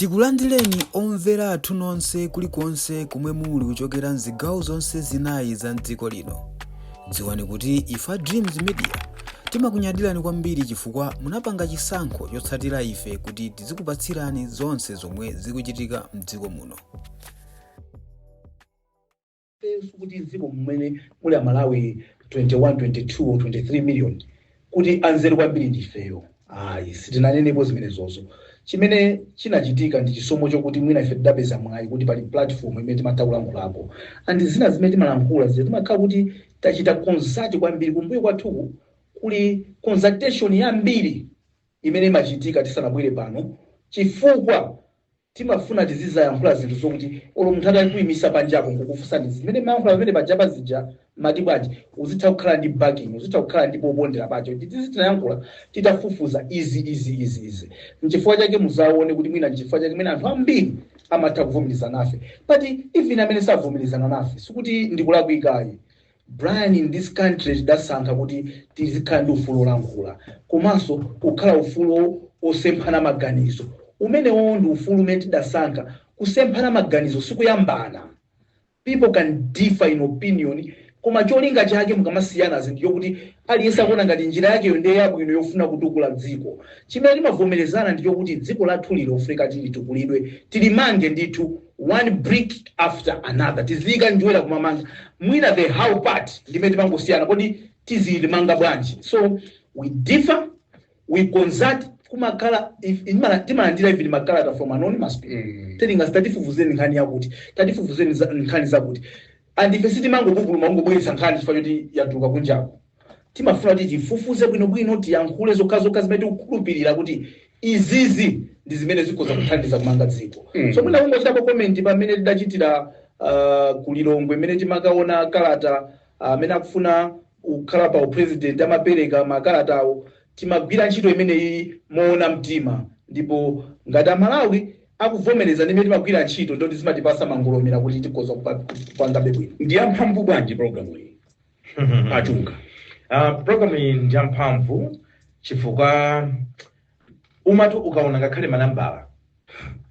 Tikulandireni omvera athu nonse kulikonse kumwe muli kuchokera mzigawo zonse zinayi za mdziko lino. Dziwani kuti ife Dreams Media timakunyadirani kwambiri chifukwa munapanga chisankho chotsatira ife kuti tizikupatsirani zonse zomwe zikuchitika mdziko muno. Kuti mdziko mmene muli Malawi 21, 22 or 23 million kuti anzeru kwambiri ndifeyo. Sitinanenepo zimenezozo. Chimene chinachitika ndi chisomo chokuti mwina ife tidapeza mwayi kuti pali platform imene timatakulankhulapo. Andi zina zimene timalankhula zimakhala kuti tachita consult kwambiri kumbuyo kwathuku kuli consultation yambiri imene imachitika tisanabwere pano chifukwa timafuna tizizayankhula zinthu zokuti olo munthu atali kuyimisa panjapo kukufunsani zimene mayankhula pamene pajapa zija mati bwanji uzitha kukhala ndi backing, uzitha kukhala ndi popondera pacho tizitinayankhula titafufuza izi nchifukwa chake muzaone kuti mwina nchifukwa chake mwina anthu ambiri amatha kuvomerezana nafe but even amene savomerezana nafe sikuti ndikulakwikayi. Brian, in this country tidasankha kuti tizikhala ndi ufulu olankhula komanso kukhala ufulu osemphana maganizo umenewo ndi ufulu umene tidasankha. Kusemphana maganizo sikuyambana. People can differ in opinion koma cholinga chake mukamasiyana zinthu yokuti aliyense akuona ngati njira yakeyo ndiye yabwino yofuna kutukula dziko. Chimene timavomerezana ndi chokuti dziko lathu lino Africa tilitukulidwe tilimange ndithu one brick after another tizika ndiwera kumamanga mwina the how part ndimene timangosiyana kodi tizilimanga bwanji. So we differ, we consult kumakhala timalandira even makalata from anonymous people telling us tatifufuzeni nkhani yakuti tatifufuzeni nkhani zakuti and ife sitimangopupuluma ungobweretsa nkhani chifukwa choti yatuluka kunjako. Timafuna kuti tifufuze bwinobwino tiyankhule zokhazo zimene tikukhulupirira kuti izizi ndi zimene zikhoza kuthandiza kumanga dziko. So mwina kungochitapo comment pamene tidachitira kulilongwe imene timakaona kalata amene akufuna kukhala pa president amapereka makalatawo timagwira ntchito imeneyi moona mtima ndipo ngati Malawi akuvomereza nimene timagwira ntchito ndoti zimatipasa mangolomera kuti tikhoza kupanga bwino. Ndiyamphamvu bwanji program iyi achunga program iyi ndiyamphamvu chifukwa umatu ukaona ngakhale manambala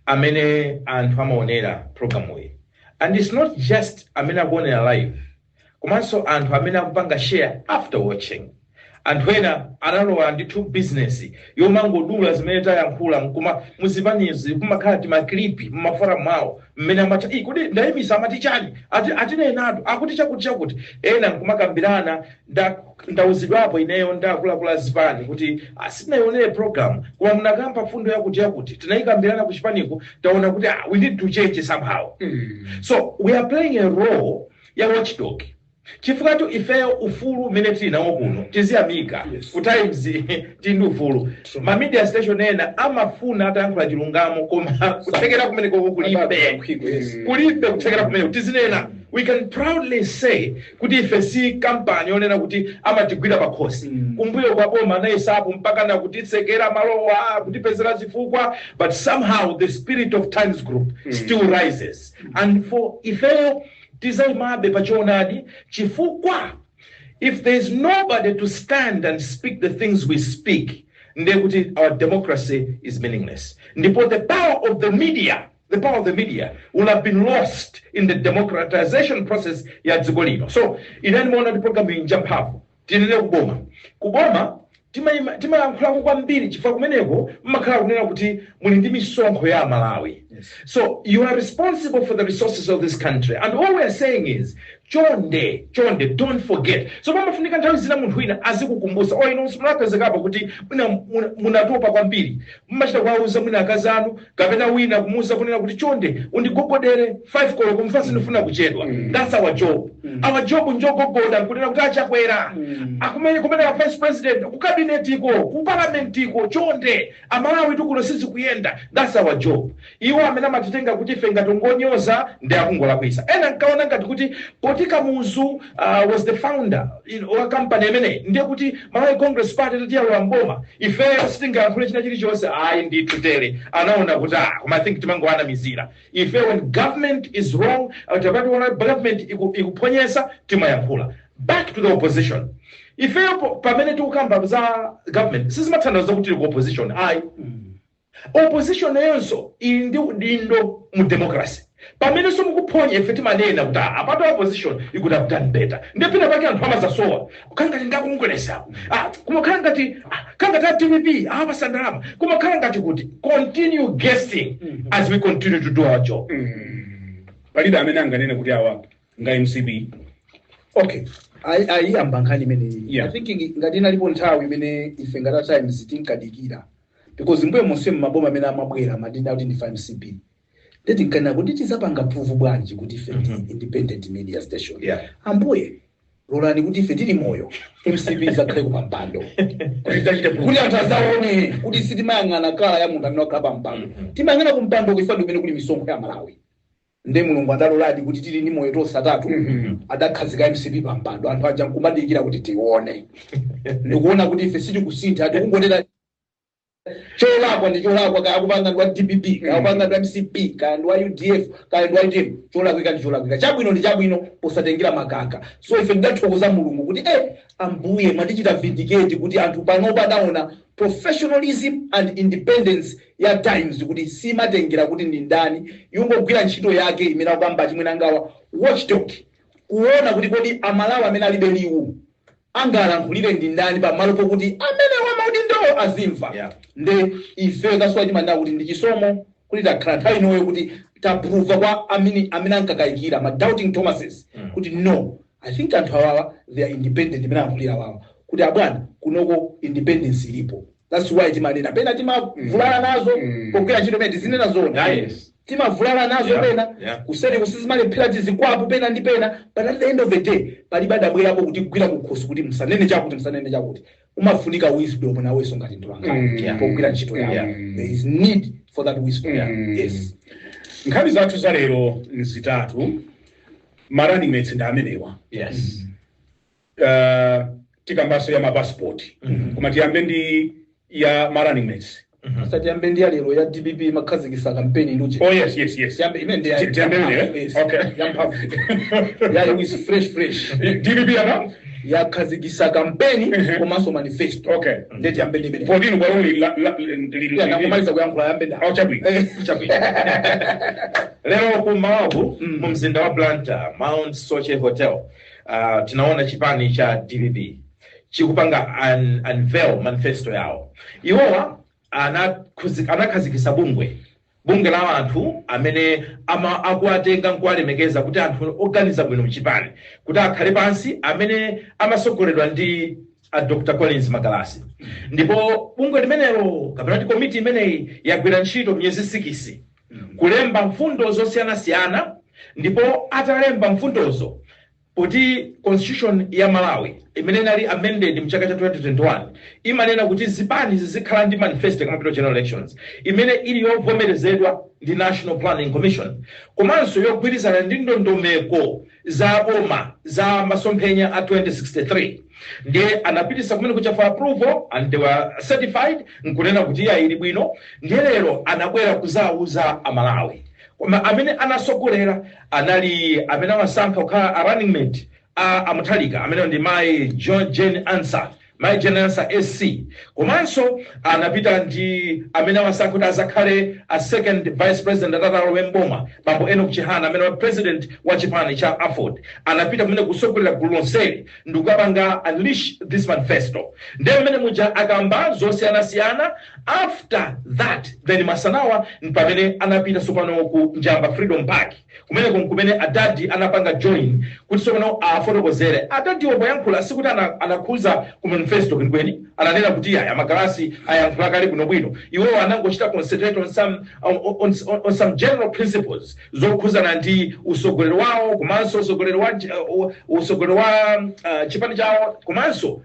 amene anthu amaonera program iyi and it's not just amene akuonera live komanso anthu amene akupanga share after watching. Anthu ena analowa ndithu business yomangodula zimene tayankhula nkuma muzipanizi kumakhala timaklipi mumafora mwawo mmene amati kodi ndayimisa amati chani atinenatu akuti chakuti ena nkumakambirana ndauzidwapo ineyo ndakulakula zipani kuti asinayionere program koma munakampa fundo yakuti tinayikambirana ku chipaniku taona kuti we need to change somehow. So we are playing a role ya watchdog. Chifukwa tu ifeyo ufulu mene tilinawo kuno tiziyamika ku times tindu ufulu ma media station ena amafuna atayankhula chilungamo koma kutekera kumene kulibe kutekera kumene tizinena. We can proudly say kuti ife si kampani onena kuti amatigwira pakhosi kumbuyo kwa boma anayesapo mpaka na kutitsekera malowa kutipezera zifukwa but somehow the spirit of Times Group still rises and for ifeyo tizaimabe pachonadi chifukwa if there is nobody to stand and speak the things we speak ndekuti our democracy is meaningless. Ndipo the power of the media will have been lost in the democratization process ya dziko lino. So inani muona ndi program injamphavu tinene kuboma timayankhulako kwambiri chifukwa kumeneko mmakhala kunena kuti muli ndi misonkho ya Malawi. So you are responsible for the resources of this country and all we are saying is chonde don't forget. So pamafunika nthawi zina munthu wina azikukumbusa ino simunapezekapo kuti munatopa kwambiri mmachita kwauza mwina akazi anu kapena wina kumuuza kunena kuti chonde undigogodere 5 koloko mfasi ndifuna kuchedwa. That's our job. Our job njogogoda kunena kuti achakwera akumene kumene vice president ku cabinet iko ku parliament iko chonde Amalawi tukuno sisi kuyenda. That's our job. Iwo amene amatitenga kuti ife ngatongonyoza ndi akungolakwisa ena nkaona ngati kuti Potika Muzu was the founder wa company emene ndiye kuti Malawi Congress Party tatiya mboma ife sitingayankhule china chilichonse ndi tutere anaona kuti koma I think timangoana mizira ife when government is wrong tapati wana government ikuponyesa timayankhula. Back to the opposition. Ife pamene tikukamba za government sisimathandiza kuti ku opposition opposition yonso ili ndi udindo mu democracy pamene somukuphonya ife timanena kuti apato opposition you could have done better ndipita pake anthu amazasowa kanga ndakungolesa kumakhala ngati kanga TVP apasandalama kumakhala ngati kuti continue guessing as we continue to do our job. Palibe amene anganene kuti awa nga MCB. Okay, ayiyamba nkhani imene Yeah. I think ngati inalipo nthawi imene ife ngati Times tinkadikira because mbuye monse maboma amene amabwera madina kuti ndifa MCB ndeti nkana kuti tizapanga proof bwanji kuti ife ndi independent media station. Yeah. Ambuye lolani kuti ife tili moyo MCB zakhale kupampando kuti anthu azaone kuti sitimayang'ana kala ya munthu amene wakhala pampando timayang'ana kumpando kuifa ndi kumene kuli misonkho ya Malawi. Nde mulungu adaloladi kuti tili ndi moyo tosatatu adakhazika MCB pampando anthu aja nkumadikira kuti tione ndikuona kuti ife sitikusintha atikungonera cholakwa ndi cholakwa kaya kupanga ndi wa DPP kaya kupanga ndi wa MCP kaya ndi wa UDF kaya ndi wa UDM cholakwika ndi cholakwika chabwino ndi chabwino posatengera makaka. So ife ndathokoza mulungu kuti ambuye mwatichita vindicate kuti anthu panopa adaona professionalism and independence ya Times kuti simatengera kuti ndi ndani yungogwira ntchito yake imene akamba chimwene angawa watchdog kuona kuti kodi amalawi amene alibe liwu angalankhulire ndi ndani pamalo pokuti amene wamaudindo azimva. Yeah. Nde ife kaswa chimanda kuti ndi chisomo kuti takhala nthawi inoyo kuti taprova kwa amene ankakayikira ma doubting Thomases kuti no I think anthu awawa they are independent imene alankhulira wawa kuti abwana kunoko independence ilipo. That's why timanena pena timavulala nazo pogwira ntchito imene tizinena zona. Yes. Timavulala nazo pena kuseri kusizimalephera tizikwapo pena ndi pena but at the end of the day palibe adabwerapo kuti kugwira kukhosi kuti msanene chakuti umafunika wisdom nawenso ngati ndolanga pogwira ntchito yawo. There is need for that wisdom. Yes. Nkhani zathu za lero nzitatu running mates ndi amenewa. Yes. Tikambaso ya mapassport koma tiyambe ndi ya running mates. Satiyambe ndi lero ya DPP makhazikisa campaign nduche. Oh yes. Yambe imene ndi Tiyambe okay. Yamba. Ya is fresh. DPP yana ya khazikisa campaign komanso manifesto. Okay. Ndeti yambe ndi. Podini kwa uli Ya nakumaliza kuyankhula yambe nda. Chabwino. Lero kumawabu mu mzinda wa Blantyre Mount Soche Hotel tinaona chipani cha DPP chikupanga unveil manifesto yao. Iwowa anakhazikisa bunge la anthu amene akuatenga nkuwalemekeza kuti anthu oganiza bwino mchipani kuti akhale pansi amene amasogoledwa ndi Dr. Collins Magalasi. Ndipo bunge limenelo kapena komiti imeneyi yagwira ntchito miyezi 6 kulemba mfundo zosiyana ndipo atalemba mfundozo kuti constitution ya Malawi imene inali amended mchaka cha 2021 imanena kuti zipani zizikhala ndi manifesto kama general elections imene ili yovomerezedwa ndi National Planning Commission komanso yogwirizana ndi ndondomeko za boma za masomphenya a 2063 ndiye anapitisa kumene kucha for approval and they were certified nkunena kuti ya ili bwino ndiye lero anabwera kuzauza Amalawi. Koma amene anasogolera anali amene amasankha kukhala a running mate amuthalika amene ndi Mai Jane Ansah SC. Komanso anapita ndi amene amasankha kuti azakhale a second vice president atatalo wemboma Bambo Enoch Chihana amene wa president wa chipani cha AFOD anapita kumene kusogolera gulu lonseli ndikukapanga unleash this manifesto. Ndiye mmene muja akamba zosiyana. After that then masanawa pamene anapita sopano ku Njamba Freedom Park kumene Adadi anapanga join kuti sopano afotokozere. Adadi woyankhula sikuti anakhuza ku manifesto kwenikweni ananena kuti ya Magalasi ayankhula kale bwinobwino iwo anangochita concentrate on some general principles zokhuzana ndi usogolero wawo komanso usogolero wa chipani chawo komanso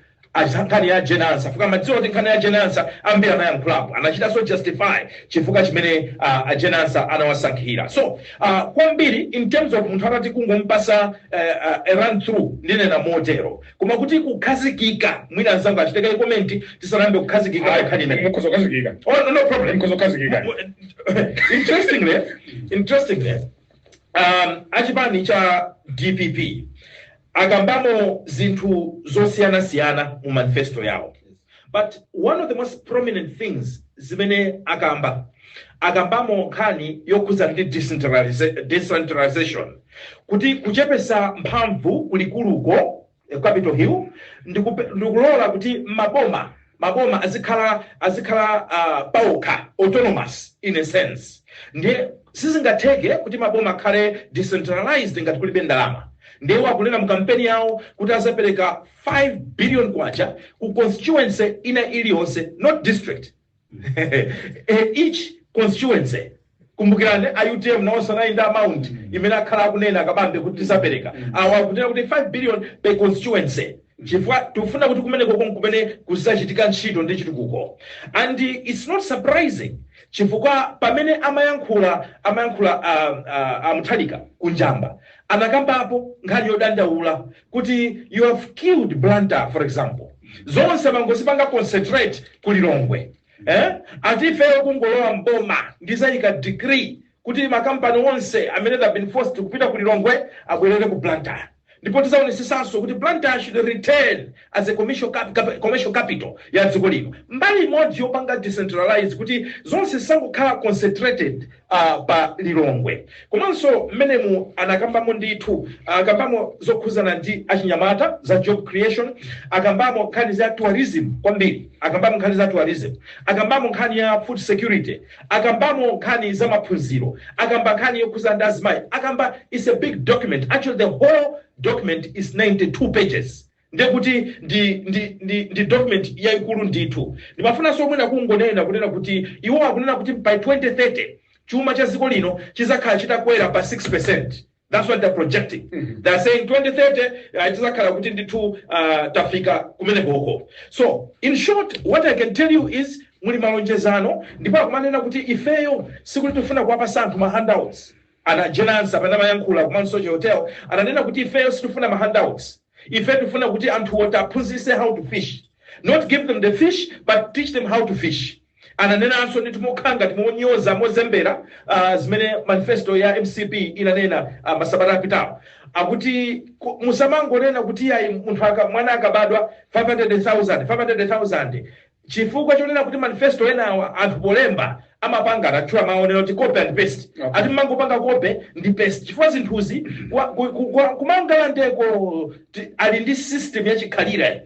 nkhani ya Jane Ansah fuka madziwa kuti nkhani ya Jane Ansah ambiri anayankhulapo anachita so justify chifukwa chimene Jane Ansah anawasankhira. So kwambiri in terms of munthu atati kungompasa a run through ndinena motero koma kuti kukhazikika mwina anzangu achiteka komenti tisanambe kukhazikika nkhani imene mukhazikika. Oh no problem. Mukhazikika. Interestingly achipani cha DPP akambamo zinthu zosiyana mu manifesto yawo. But one of the most prominent things zimene akambamo nkhani yokhuza ndi decentralization kuti kuchepesa mphamvu kulikuluko Capitol Hill ndikulola kuti maboma azikhala paokha, autonomous in a sense. Ndiye sizingatheke kuti maboma akhale decentralized ngati kulibe ndalama. Ndiye wakunena mu kampeni yawo kuti azapereka 5 billion kwacha ku constituency ina iliyonse, not district. Each constituency. Kumbukirane UTM nawo sanainda amount imene akhala akunena akabambe kuti tisapereka. Awa kunena kuti 5 billion per constituency. Chifukwa tufuna kuti kumene kusachitika ntchito ndi chitukuko. And it's not surprising chifukwa pamene amayankhula Mutharika kunjamba anakambapo nkhani yodandaula kuti you have killed Blantyre, for example. Zonse mangosipanga concentrate kulilongwe. Ati ifeyo kungolowa mboma ndizayika decree kuti makampani onse amene have been forced kupita kulilongwe abwerere ku Blantyre. Ndipo tizaonesisanso kuti Blantyre should return as a commercial capital ya dziko lino. Mbali imodzi yopanga decentralized kuti zonse zisangokhala concentrated pa lilongwe. Komanso mmenemu anakambamo ndithu akambamo zokhuzana ndi achinyamata za job creation, akambamo nkhani za tourism kwambiri, akambamo nkhani za tourism, akambamo nkhani ya food security, akambamo nkhani za maphunziro, akamba nkhani yokhuzana ndi azimayi, akamba is a big document. Actually the whole document is 92 pages. Ndekuti ndi document yaikulu ndithu. Ndimafuna somwena kungonena kunena kuti iwo akunena kuti by 2030 chuma cha dziko lino chizakhala chitakwera pa 6%. That's what they're projecting. They're saying 2030 chizakhala kuti ndithu tafika kumene koko. So in short, what I can tell you is muli malonjezano ndipo akumanena kuti ifeyo sikuti tufuna kuwapa santhu ma handouts. Ana Jenansa panama yankula ku Mansoji Hotel ananena kuti ifeyo situfuna ma handouts. Ife tufuna kuti anthu wataphunzise how to fish. Not give them the fish, but teach them how to fish. Ananena anso nitumukhanga timonyoza mozembera zimene manifesto ya MCP inanena masabata apitawo. Akuti musamango nena kuti ya mwana akabadwa 500,000. Chifukwa chonena kuti manifesto ena anthu polemba amapanga atachula maonero ti copy and paste. Ati mango panga copy ndi paste. Chifukwa zinthuzi kumangala ndeko ali ndi system ya chikhalira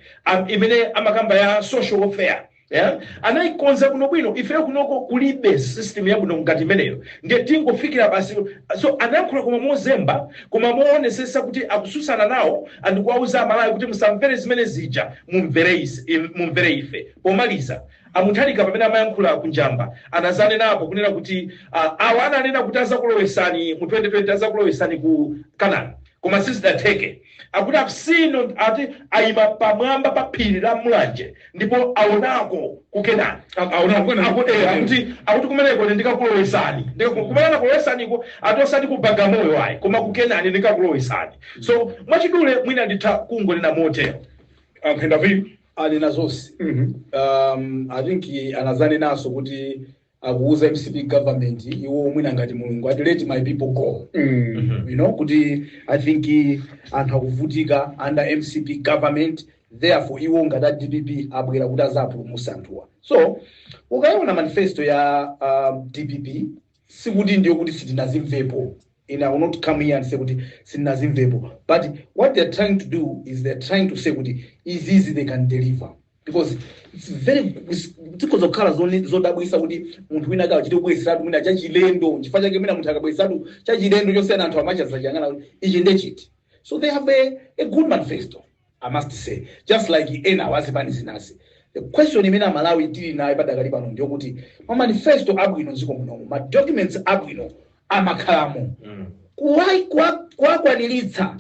imene amakamba ya social welfare. Yeah, anaikonza kuno bwino ifeyo kunoko kulibe system yabuno ngati imeneyo ndiye tingofikira basi. So anayankhula koma mozemba koma muonesesa kuti akususana nawo andikuwauza Malawi kuti musamvere zimene zija mumvere ife. Pomaliza Mutharika pamene amayankhula kunjamba anazane napo kunena kuti awa ananena kuti azakulowesani mu 2020 azakulowesani ku Canaan koma sizidatheke. Akuti apsino ati ayima pamwamba pa phiri la Mulanje ndipo aonako ku Kenani. Akuti kumeneko ndikakulowesani. Kumenana kulowesani ko atosati ku Bagamoyo ayi koma ku Kenani ndikakulowesani. So mwachidule mwina nditha kungonena motero. Hendavi ali nazonse. I think anazane naso kuti akuuza MCP government iwo mwina ngati mulungu ati let my people go. You know kuti I think anthu akuvutika under MCP government, therefore iwo ngati DPP abwera kuti azapulumutsa anthuwa. So ukaona manifesto ya DPP sikuti ndiyo kuti sitinazimvepo. I will not come here and say kuti sitinazimvepo, but what they're trying to do is they're trying to say kuti is easy they can deliver. Because it's very because of colors only zodabwisa kuti munthu wina akawa chite kubwesatu mwina chachilendo chifukwa chake mwina munthu akabwesatu chachilendo chosiyana anthu amacha zachangana ichi ndechiti. So they have a good manifesto, I must say, just like ena wazipani zinasi. The question imene Malawi tili nayo padakali pano ndiyo kuti ma manifesto abwino ziko muno, ma documents abwino amakhalamo. Kuwakwaniritsa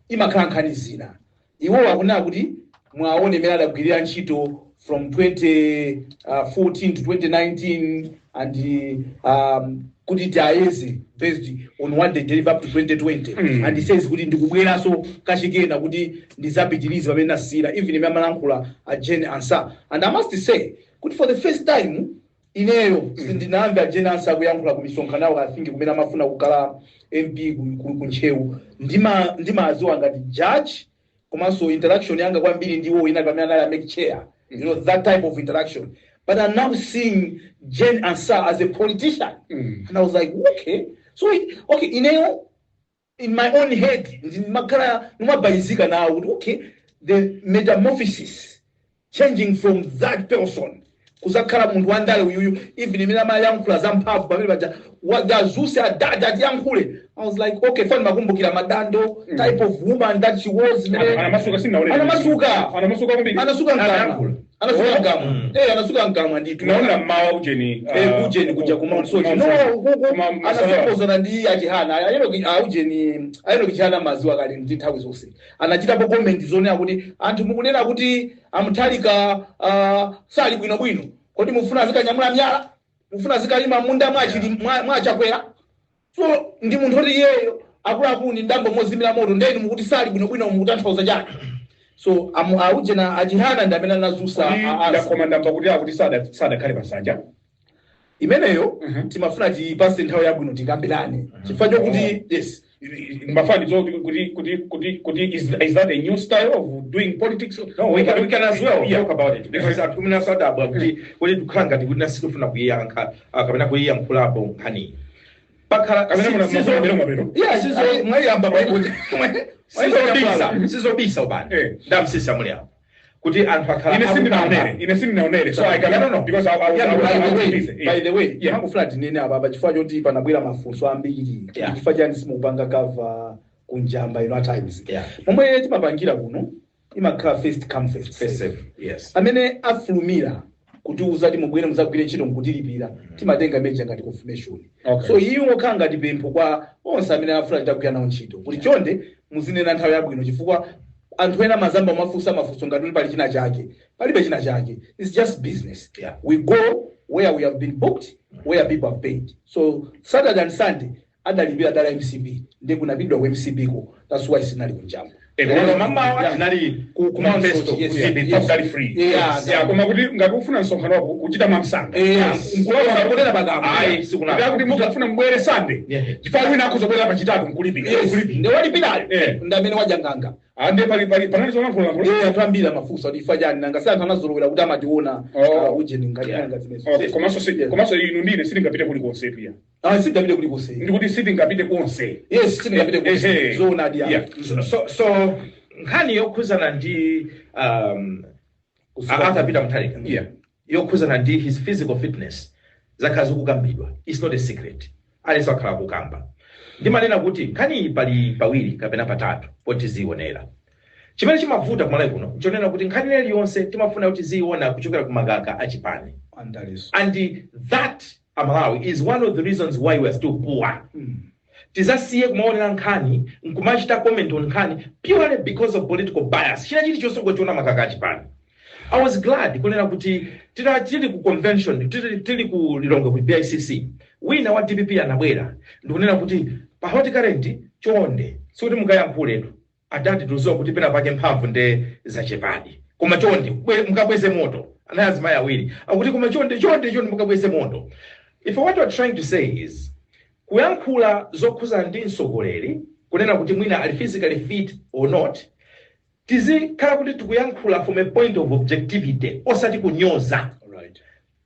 imakhala nkhani zina. Iwo akunena kuti mwaone imene adagwirira ntchito from 2014 to 2019 and kuti tiayeze based on what they deliver up to 2020. And he says kuti ndikubwera so kachikena kuti ndizapitiriza pamene nasira even imene amalankhula Jane Ansah. And I must say kuti for the first time ineyo sindinamva Jane Ansah kuyankhula ku misonkhano I think kumene amafuna kukala MP kunchewu ndimaziwa ngati judge. Komanso interaction yanga kwambiri ndiwo ina pamene anali make chair, you know, that type of interaction. but I'm now seeing Jen Ansah as a politician. And I was like, okay. So, okay, in my own head, now, okay, the metamorphosis, changing from that person, kuzakhala muntu wandale uyuyu, even imina mayankula zamphavu pamene baja wagazuse adada yankhule. I was like, okay, fine, makumbukira madando, type of woman that she was. Anamasuka ngamwa nditu. Tunaona mmawa ujeni kuja kuma sochi. No, anasopozana ndi achihana. Ayeno kichihana maziwa kali nthawi zonse. Anachita po comment zone akuti anthu mukunena kuti amuthalika sali bwino. Kodi mufuna zikanyamula myala? Mufuna zikalima munda mwachakwera? So ndi munthu oti iyeyo akuluakulu ni ndambo mozimira moto ndeni mukuti sali bwino mukutanthauza chake. So auje na achihana ndi amene anazusa ndakomanda kuti sada khale pasanja imeneyo timafuna tipase nthawi yabwino tikambirane chifukwa chokuti yes mafanizo kuti is that a new style of doing politics? No, we can as well talk about it because atumina sada kuti tukhala ngati kuti nasifuna kuyiyankha kapena kuyiyankhulapo nkhani pakhala sizobisa ubani ndamsisa muli apo kuti anthu akhala ine sindinaonere so I cannot know because I was by the way yakufuna tinene apa chifukwa choti panabwera mafunso ambiri chifukwa chani simupanga cover kunjamba at times momwe timapangira kuno imakhala first come first serve. Yes, amene afulumira kuti uzati mubwere muzagwire ntchito nkutilipira timatenga meja ngati confirmation. So iyo ngokhala ngati pempho kwa onse amene afuna kugwira nawo ntchito kuti chonde muzinena nthawi yabwino chifukwa anthu ena mazamba mafunso ngati pali china chake palibe china chake. It's just business. We go where we have been booked, where people have paid. So Saturday and Sunday adalibira dala MCB ndi kunabidwa kwa MCB ko. That's why sinali kunjamba. Mama nali ku manifesto totally free. Koma kuti ngati ufuna nsonkhano wako kuchita mamsanga. Nkulowa kudera bagamba. Kuti kuti mukafuna mbwere Sunday. Chifukwa wina akuzobwera pa chitatu nkulipira. Ndi walipira. Ndamene wajanganga. Ande pali panali zona mvula. Atambira mafunso ndifajani nanga sasa anazolowera kuti amationa uje ngati zimezo. Okay, komanso inu ndine sindingapite kuli konse pia. Sindingapite kuli konse. Ndikuti sindingapite konse. Yes, sindingapite konse. Zona dia. So nkhani yokhuzana ndi akapita mthalika yokhuzana ndi his physical fitness zakhazi kukambidwa. It's not a secret. Aliso akhala kukamba. Ndimanena kuti nkhani pali pawiri kapena patatu poti zionera. Chimene chimavuta kumalawi kuno nchonena kuti nkhani iliyonse timafuna kuti ziona kuchokera kumagaka achipani. And that Amalawi is one of the reasons why we are still poor. Tizasiye kumaonera nkhani nkumachita comment on nkhani purely because of political bias. China chili chonse ngochiona magaka achipani. I was glad kunena kuti tili ku convention tili ku lilongo ku BICC wina wa DPP anabwera ndikunena kuti pa hot current chonde sikuti mukayankhule adati tuziwa kuti pena pake mphamvu nde zachepadi koma chonde mukabweze moto anayazima yawiri akuti koma chonde mukabweze moto. If what we're trying to say is kuyankhula zokhuza ndi msogoleri kunena kuti mwina ali physically fit or not tizikhala kuti tikuyankhula from a point of objectivity osati kunyoza.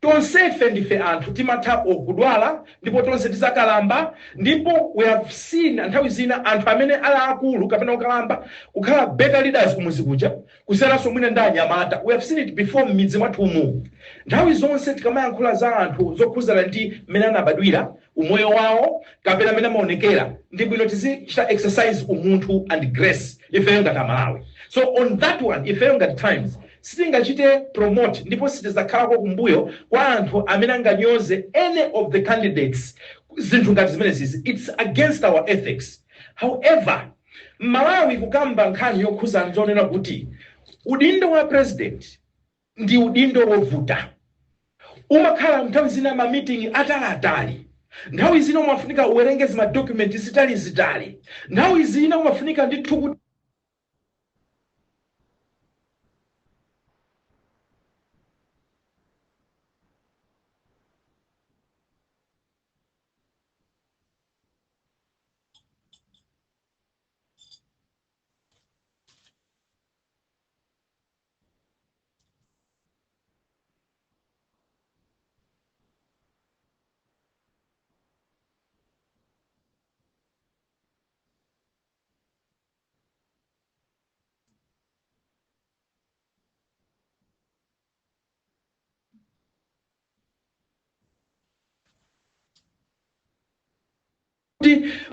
Tonsefe ndife anthu timatha kudwala ndipo tonse tizakalamba ndipo we have seen nthawi zina anthu amene ali akulu kapena okalamba kukhala better leaders kumuzi kuja kusiyananso mwina ndi anyamata. We have seen it before m'midzi mwathumu. Nthawi zonse tikamayankhula za anthu zokhuzana ndi mmene anabadwira umoyo wawo kapena mmene amaonekera ndi bwino tizichita exercise umunthu and grace ifeyo ngati Amalawi. So on that one ifeyo ngati Times sitingachite promote ndipo sitizakhalako kumbuyo kwa anthu amene anganyoze any of the candidates zinthu ngati zimene zizi. It's against our ethics. However, Malawi kukamba nkhani yokhuza nzonena kuti udindo wa president ndi udindo wovuta. Umakhala nthawi zina ma meeting atali. Nthawi zina umafunika uwerenge zima document zitali. Nthawi zina umafunika ndithu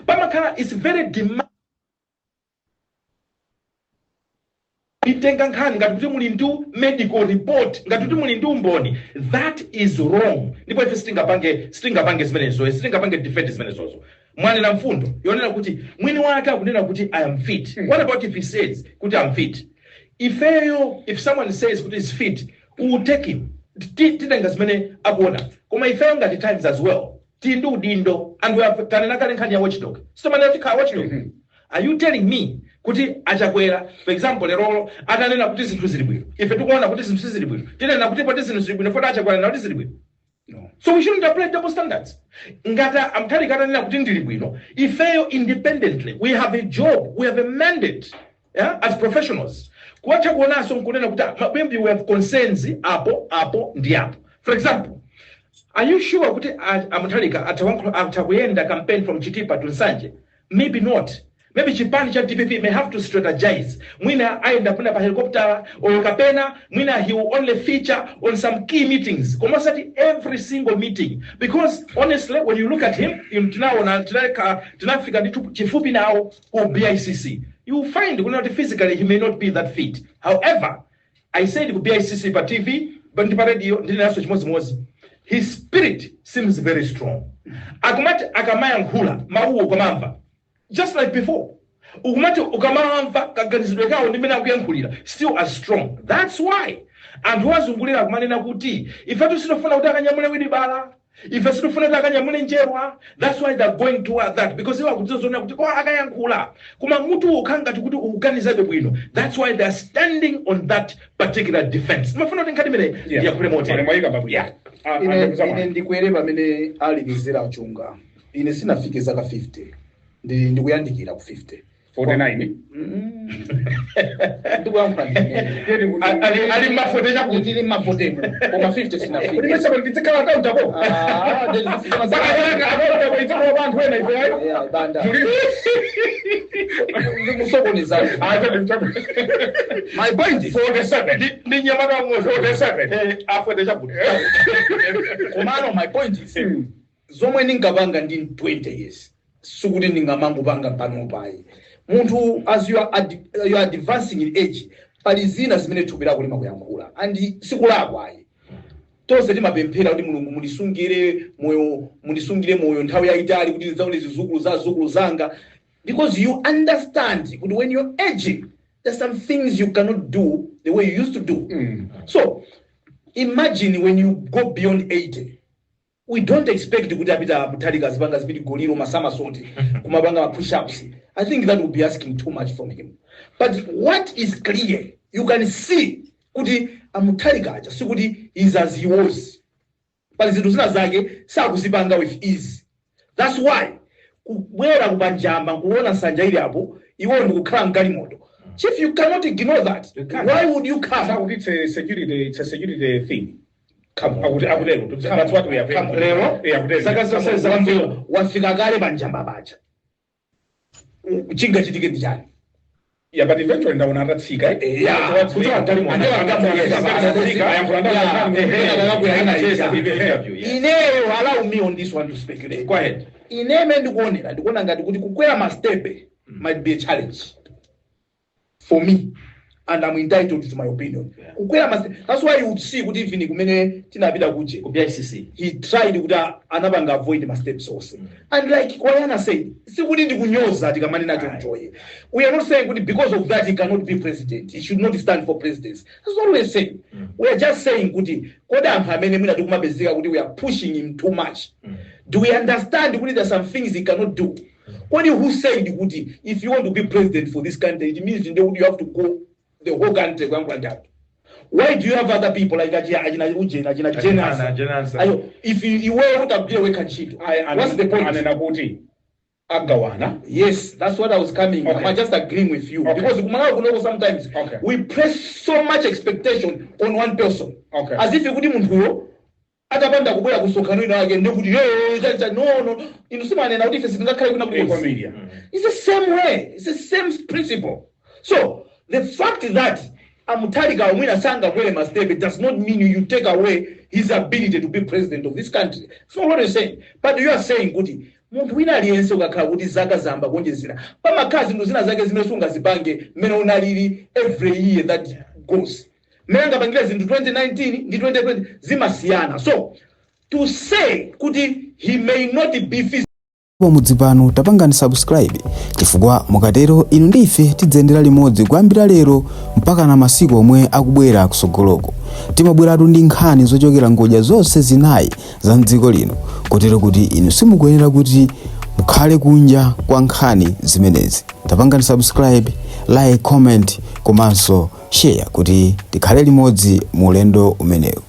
pamakhala is very demand itenga nkhani ngati kuti muli ndi medical report ngati kuti muli ndi umboni. That is wrong. Ndipo ife sitingapange zimenezo, sitingapange defend zimenezozo. Mwanena mfundo yonena kuti mwini wake akunena kuti I am fit. What about if he says kuti I'm fit? If someone says kuti is fit, we will take him. Titenga zimene akuona. Koma ifeyo ngati times as well. Tindu udindo and we have tanena kale nkhani ya watchdog. Sitomane tika watchdog. Are you telling me kuti achakwera, for example, lero atanena kuti zinthu zili bwino. Ife tikuona kuti zinthu zili bwino. Tinena kuti poti zinthu zili bwino, fota achakwera na kuti zili bwino. No. So we shouldn't apply double standards. Ngata Mutharika atanena kuti ndili bwino. Ifeyo independently, we have a job, we have a mandate, yeah, as professionals. Kuacha kuonaso nkunena kuti maybe we have concerns apo ndi apo. For example, are you sure kuti Mutharika atakuyenda campaign from Chitipa to Nsanje? Maybe not. Maybe Chipani cha DPP may have to strategize. Mwina aenda puna pa helicopter or kapena. Mwina he will only feature on some key meetings. Komasati every single meeting. Because honestly, when you look at him, tunafika chifupi now or BICC, you will find physically he may not be that fit. However, I said BICC pa TV, but pa radio, his spirit seems very strong. Akamaya nkula, mauo komamba. Just like before. Still as strong. That's why. And who has ungulira kumanena kuti if atu sinofuna utakanyamule widibala, if atu sinofuna utakanyamule njerwa, that's why they're going toward that, because iwa kutizozona kuti kwa akayankula kuma mutu ukanga tukuti ukanizabe bwino. That's why they're standing on that particular defense. Mafuna utenkati mene ya kuremote. Yeah. Ine ndikuelewa mene alikizira achunga. Ine sinafike zaka 50. Ndikuyandikira ku 50. 49. Ali mafote ya kutili mafote. Koma 50 sinafika. Nimesema nditsikala account hapo. Banda. My point is 47. Ni nyamana mo 47. Afode ya kuti. Komano my point is zomwe ningabanga ndi 20 years. Sukuti ningamangu banga pano pai. Muntu as you are advancing in age, pali zina zimene thupira kulima kuyankhula. And sikulakwa ayi. Tonse timapemphera kuti Mulungu munisungire moyo nthawi yaitali kuti nzaone zizukulu zanga, because you understand that when you're aging, there's some things you cannot do the way you used to do. So imagine when you go beyond 80. We don't expect kuti apita Mutharika zibanga zipiti goliro masama sote kumabanga push-ups. I think that would be asking too much from him. But what is clear, you can see kuti Mutharika aja sikuti is as he was. But zinthu zina zake sakuzipanga with ease. That's why kubwera kubanjamba kuona Nsanja ili hapo iwo ndikukhala mgalimoto. Chief, you cannot ignore that. Why would you come? It's a security thing. That's what we have. Wafika gale banjamba bacha. Chinga chitike ndichani. Yeah, but eventually ndaona ndatsika. Ineyo allow me on this one to speculate. Go ahead. Ineme ndikuona ngati kuti kukwera mastepe might be a challenge for me. And I'm entitled to my opinion. That's why you would see kuti even kumene tinapita kuche ku BICC. He tried to anabanga avoid my steps also. And like Koyana said, sikuti ndikunyoza tikamanena chonchoye. We are not saying kuti because of that he cannot be president. He should not stand for presidency. That's what we are saying. We are just saying kuti koda amene mwina tikumabezeka kuti we are pushing him too much. Do we understand kuti there are some things he cannot do? When who said kuti if you want to be president for this country, it means you have to go the whole country. Why do you have other people like Ajina if you were to be away Kanchito? What's the point? Agawana. Yes, that's what I was coming. Okay. I'm just agreeing with you. Okay. Because sometimes we place so much expectation on one person. Okay. As if you would even go. Atabanda kuboya kusokano ina again ndikuti no inusima na audience ngakhala kuna media. It's the same way. It's the same principle. So the fact that Mutharika Mwina Sanga Gwele Mastebe does not mean you take away his ability to be president of this country. That's not what I'm saying. But you are saying, Kuti, munthu wina aliyense ukakhala kuti zaka zamba kuonjezera pamakhala zinthu zina zake zimene sungazipange mmene unalili every year that goes. Mmene angapangira zinthu 2019 ndi 2020 zimasiyana. So to say kuti he may not be feasible. Mudzi pano tapangani subscribe chifukwa mukatero inu ndi ife tidzendera limodzi kuyambira lero mpaka na masiku omwe akubwera kusogoloko. Timabweratu ndi nkhani zochokera ngodya zonse zinayi za mdziko lino, kotero kuti inu simukuyenera kuti mukhale kunja kwa nkhani zimenezi. Tapangani subscribe, like, comment komanso share kuti tikhale limodzi mu ulendo umenewu.